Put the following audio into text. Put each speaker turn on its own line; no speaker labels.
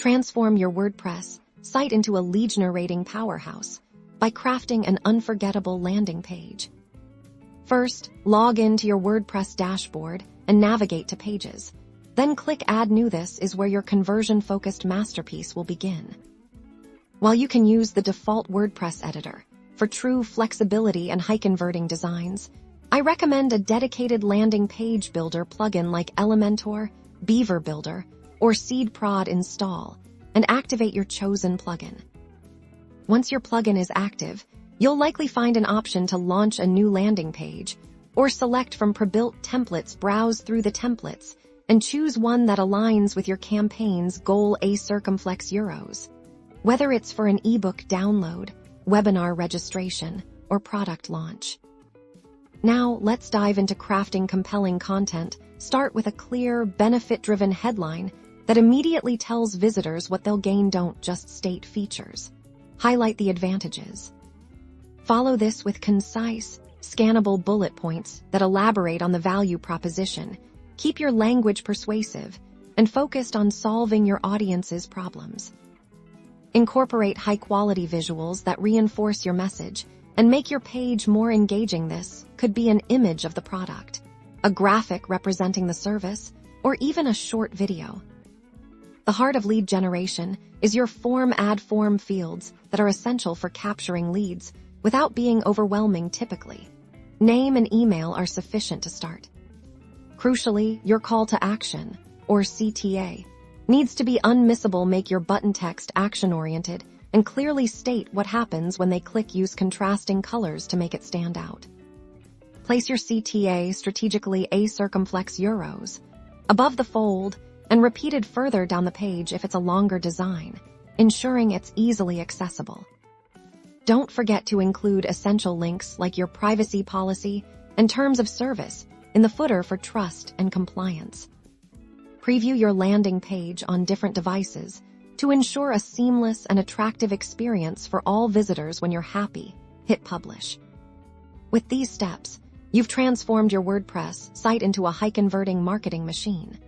Transform your WordPress site into a lead-generating powerhouse by crafting an unforgettable landing page. First, log into your WordPress dashboard and navigate to Pages. Then click Add New. This is where your conversion-focused masterpiece will begin. While you can use the default WordPress editor for true flexibility and high-converting designs, I recommend a dedicated landing page builder plugin like Elementor, Beaver Builder, or SeedProd. Install and activate your chosen plugin. Once your plugin is active, you'll likely find an option to launch a new landing page or select from pre-built templates. Browse through the templates and choose one that aligns with your campaign's goal. A circumflex euros. Whether it's for an ebook download, webinar registration, or product launch. Now, let's dive into crafting compelling content. Start with a clear, benefit-driven headline that immediately tells visitors what they'll gain. Don't just state features. Highlight the advantages. Follow this with concise, scannable bullet points that elaborate on the value proposition. Keep your language persuasive and focused on solving your audience's problems. Incorporate high-quality visuals that reinforce your message and make your page more engaging. This could be an image of the product, a graphic representing the service, or even a short video. The heart of lead generation is your add form fields that are essential for capturing leads without being overwhelming. Typically, name and email are sufficient to start. Crucially, your call to action, or CTA, needs to be unmissable. Make your button text action-oriented and clearly state what happens when they click. Use contrasting colors to make it stand out. Place your CTA strategically a circumflex euros above the fold and repeated further down the page if it's a longer design, ensuring it's easily accessible. Don't forget to include essential links like your privacy policy and terms of service in the footer for trust and compliance. Preview your landing page on different devices to ensure a seamless and attractive experience for all visitors. When you're happy, hit publish. With these steps, you've transformed your WordPress site into a high-converting marketing machine.